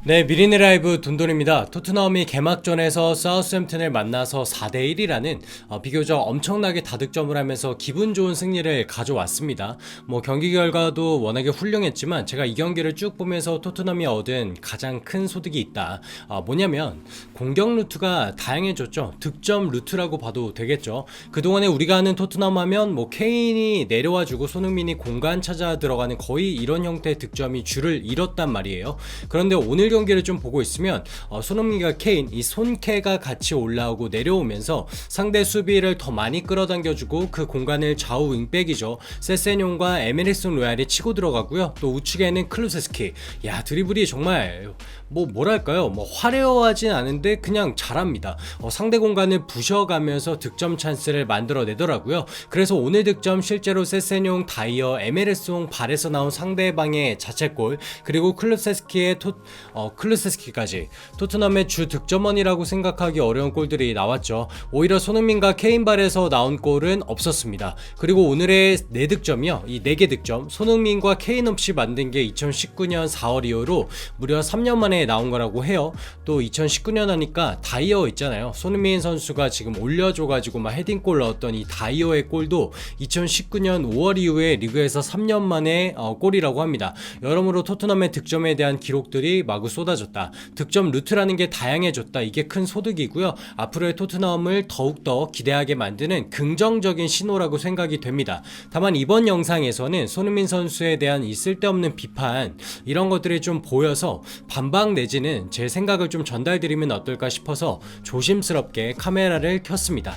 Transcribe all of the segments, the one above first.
네, 미리네 라이브 돈돈입니다. 토트넘이 개막전에서 사우스햄튼을 만나서 4대1이라는 비교적 엄청나게 다득점을 하면서 기분 좋은 승리를 가져왔습니다. 경기 결과도 워낙에 훌륭했지만 제가 이 경기를 쭉 보면서 토트넘이 얻은 가장 큰 소득이 있다. 뭐냐면 공격 루트가 다양해졌죠. 득점 루트라고 봐도 되겠죠. 그동안에 우리가 아는 토트넘 하면 케인이 내려와주고 손흥민이 공간 찾아 들어가는 거의 이런 형태의 득점이 줄을 잃었단 말이에요. 그런데 오늘 경기를 좀 보고 있으면 손흥민과 케인 이 손캐가 같이 올라오고 내려오면서 상대 수비를 더 많이 끌어당겨주고 그 공간을 좌우 윙백이죠 세세뇽과 에메리슨 로얄이 치고 들어가고요. 또 우측에는 클루세스키. 야, 드리블이 정말 뭐랄까요, 화려하진 않은데 그냥 잘합니다. 상대 공간을 부셔가면서 득점 찬스를 만들어내더라고요. 그래서 오늘 득점 실제로 세세뇽, 다이어, 에메르송 발에서 나온 상대방의 자책골, 그리고 클루세스키까지 토트넘의 주 득점원이라고 생각하기 어려운 골들이 나왔죠. 오히려 손흥민과 케인 발에서 나온 골은 없었습니다. 그리고 오늘의 4득점이요, 이 4개 득점 손흥민과 케인 없이 만든 게 2019년 4월 이후로 무려 3년 만에 나온 거라고 해요. 또 2019년 하니까 다이어 있잖아요. 손흥민 선수가 지금 올려줘가지고 헤딩골 넣었던 이 다이어의 골도 2019년 5월 이후에 리그에서 3년 만에 골이라고 합니다. 여러모로 토트넘의 득점에 대한 기록들이 마구 쏟아졌다. 득점 루트라는 게 다양해졌다. 이게 큰 소득이고요. 앞으로의 토트넘을 더욱더 기대하게 만드는 긍정적인 신호라고 생각이 됩니다. 다만 이번 영상에서는 손흥민 선수에 대한 이 쓸데없는 비판, 이런 것들이 좀 보여서 반박 내지는 제 생각을 좀 전달드리면 어떨까 싶어서 조심스럽게 카메라를 켰습니다.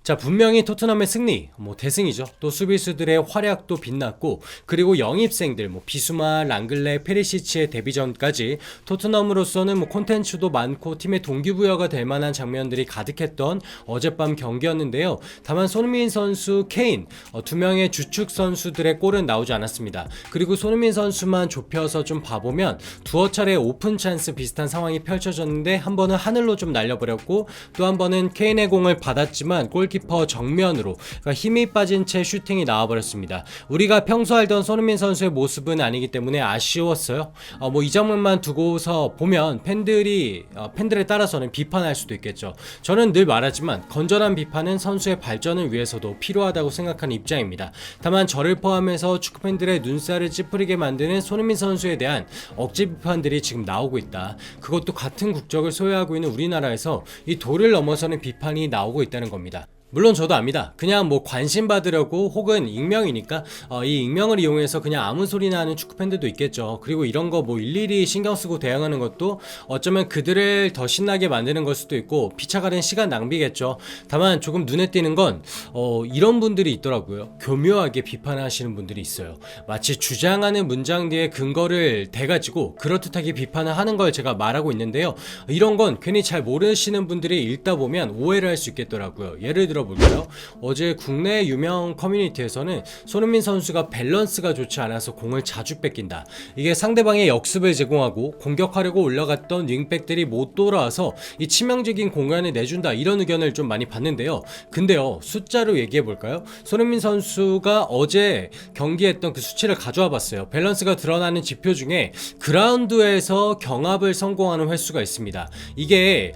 자, 분명히 토트넘의 승리, 대승이죠. 또 수비수들의 활약도 빛났고, 그리고 영입생들, 비수마, 랑글레, 페리시치의 데뷔전까지 토트넘으로서는 콘텐츠도 많고 팀의 동기부여가 될 만한 장면들이 가득했던 어젯밤 경기였는데요. 다만 손흥민 선수, 케인, 두 명의 주축 선수들의 골은 나오지 않았습니다. 그리고 손흥민 선수만 좁혀서 좀 봐보면 두어 차례 오픈 찬스 비슷한 상황이 펼쳐졌는데 한 번은 하늘로 좀 날려버렸고, 또 한 번은 케인의 공을 받았지만 골키퍼 정면으로, 그러니까 힘이 빠진 채 슈팅이 나와버렸습니다. 우리가 평소 알던 손흥민 선수의 모습은 아니기 때문에 아쉬웠어요. 이 장면만 두고서 보면 팬들에 따라서는 비판할 수도 있겠죠. 저는 늘 말하지만 건전한 비판은 선수의 발전을 위해서도 필요하다고 생각하는 입장입니다. 다만 저를 포함해서 축구팬들의 눈살을 찌푸리게 만드는 손흥민 선수에 대한 억지 비판들이 지금 나오고 있다. 그것도 같은 국적을 소유하고 있는 우리나라에서 이 도를 넘어서는 비판이 나오고 있다는 겁니다. 물론 저도 압니다. 그냥 관심 받으려고, 혹은 익명이니까 이 익명을 이용해서 그냥 아무 소리나 하는 축구팬들도 있겠죠. 그리고 이런 거 일일이 신경 쓰고 대응하는 것도 어쩌면 그들을 더 신나게 만드는 걸 수도 있고 피차가는 시간 낭비겠죠. 다만 조금 눈에 띄는 건 이런 분들이 있더라고요. 교묘하게 비판하시는 분들이 있어요. 마치 주장하는 문장 뒤에 근거를 대가지고 그럴듯하게 비판을 하는 걸 제가 말하고 있는데요. 이런 건 괜히 잘 모르시는 분들이 읽다 보면 오해를 할 수 있겠더라고요. 예를 들어 볼까요? 어제 국내 유명 커뮤니티에서는 손흥민 선수가 밸런스가 좋지 않아서 공을 자주 뺏긴다. 이게 상대방의 역습을 제공하고 공격하려고 올라갔던 윙백들이 못 돌아와서 이 치명적인 공간을 내준다, 이런 의견을 좀 많이 봤는데요. 근데요, 숫자로 얘기해 볼까요? 손흥민 선수가 어제 경기했던 그 수치를 가져와 봤어요. 밸런스가 드러나는 지표 중에 그라운드에서 경합을 성공하는 횟수가 있습니다. 이게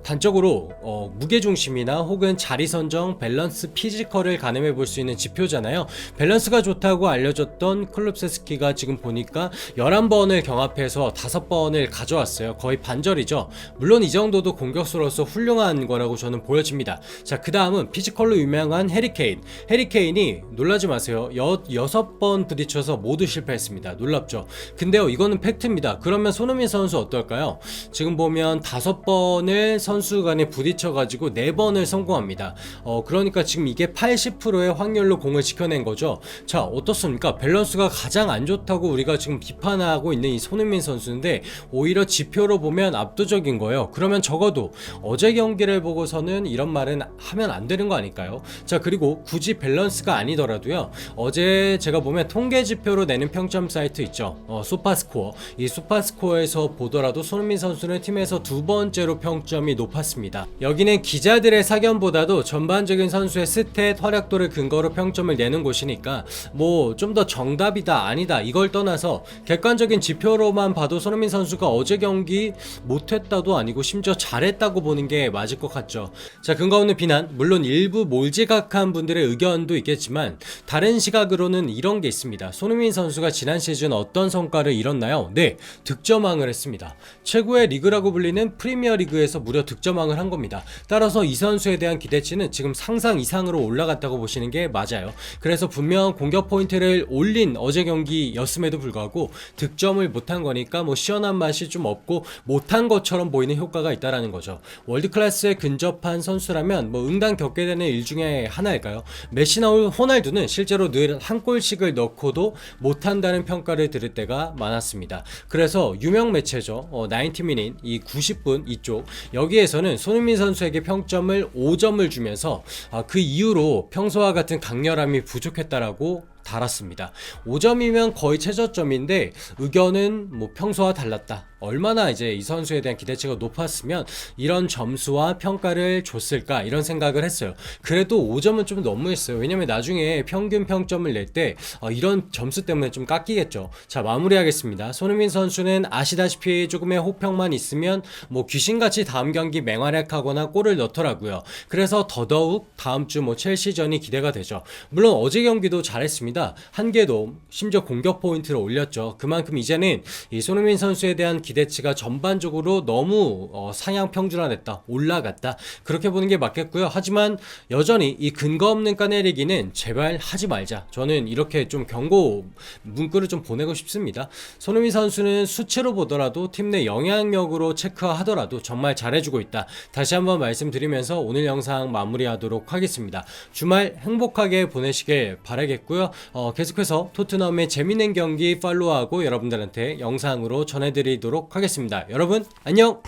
단적으로 무게중심이나 혹은 자리 선정, 밸런스, 피지컬을 가늠해 볼 수 있는 지표잖아요. 밸런스가 좋다고 알려졌던 클룹세스키가 지금 보니까 11번을 경합해서 5번을 가져왔어요. 거의 반절이죠. 물론 이 정도도 공격수로서 훌륭한 거라고 저는 보여집니다. 자, 그 다음은 피지컬로 유명한 해리케인. 해리케인이, 놀라지 마세요, 6번 부딪혀서 모두 실패했습니다. 놀랍죠? 근데요, 이거는 팩트입니다. 그러면 손흥민 선수 어떨까요? 지금 보면 5번을 선수 간에 부딪혀가지고 4번을 성공합니다. 그러니까 지금 이게 80%의 확률로 공을 지켜낸 거죠. 자, 어떻습니까? 밸런스가 가장 안 좋다고 우리가 지금 비판하고 있는 이 손흥민 선수인데 오히려 지표로 보면 압도적인 거예요. 그러면 적어도 어제 경기를 보고서는 이런 말은 하면 안 되는 거 아닐까요? 자, 그리고 굳이 밸런스가 아니더라도요, 어제 제가 보면 통계 지표로 내는 평점 사이트 있죠. 소파스코어. 이 소파스코어에서 보더라도 손흥민 선수는 팀에서 2번째로 평점이 높았습니다. 여기는 기자들의 사견보다도 전반적인 선수의 스탯, 활약도를 근거로 평점을 내는 곳이니까 뭐 좀 더 정답이다 아니다 이걸 떠나서 객관적인 지표로만 봐도 손흥민 선수가 어제 경기 못했다도 아니고 심지어 잘했다고 보는 게 맞을 것 같죠. 자, 근거 없는 비난, 물론 일부 몰지각한 분들의 의견도 있겠지만 다른 시각으로는 이런 게 있습니다. 손흥민 선수가 지난 시즌 어떤 성과를 이뤘나요? 네, 득점왕을 했습니다. 최고의 리그라고 불리는 프리미어리그에서 무려 득점왕을 한 겁니다. 따라서 이 선수에 대한 기대치는 지금 상상 이상으로 올라갔다고 보시는 게 맞아요. 그래서 분명 공격 포인트를 올린 어제 경기였음에도 불구하고 득점을 못한 거니까 뭐 시원한 맛이 좀 없고 못한 것처럼 보이는 효과가 있다라는 거죠. 월드클래스에 근접한 선수라면 뭐 응당 겪게 되는 일 중에 하나일까요? 메시나 호날두는 실제로 늘 한 골씩을 넣고도 못한다는 평가를 들을 때가 많았습니다. 그래서 유명 매체죠. 90min 이 90분 이쪽 여기에서는 손흥민 선수에게 평점을 5점을 주면서 그 이후로 평소와 같은 강렬함이 부족했다라고 달았습니다. 5점이면 거의 최저점인데 의견은 뭐 평소와 달랐다. 얼마나 이제 이 선수에 대한 기대치가 높았으면 이런 점수와 평가를 줬을까 이런 생각을 했어요. 그래도 5점은 좀 너무했어요. 왜냐면 나중에 평균 평점을 낼 때 이런 점수 때문에 좀 깎이겠죠. 자, 마무리하겠습니다. 손흥민 선수는 아시다시피 조금의 호평만 있으면 뭐 귀신같이 다음 경기 맹활약하거나 골을 넣더라고요. 그래서 더더욱 다음 주 뭐 첼시전이 기대가 되죠. 물론 어제 경기도 잘했습니다. 한 개도 심지어 공격 포인트를 올렸죠. 그만큼 이제는 이 손흥민 선수에 대한 기대치가 전반적으로 너무 상향 평준화됐다, 올라갔다 그렇게 보는 게 맞겠고요. 하지만 여전히 이 근거 없는 까내리기는 제발 하지 말자. 저는 이렇게 좀 경고 문구를 좀 보내고 싶습니다. 손흥민 선수는 수치로 보더라도 팀 내 영향력으로 체크하더라도 정말 잘해주고 있다. 다시 한번 말씀드리면서 오늘 영상 마무리하도록 하겠습니다. 주말 행복하게 보내시길 바라겠고요. 계속해서 토트넘의 재밌는 경기 팔로우하고 여러분들한테 영상으로 전해드리도록 하겠습니다. 여러분 안녕.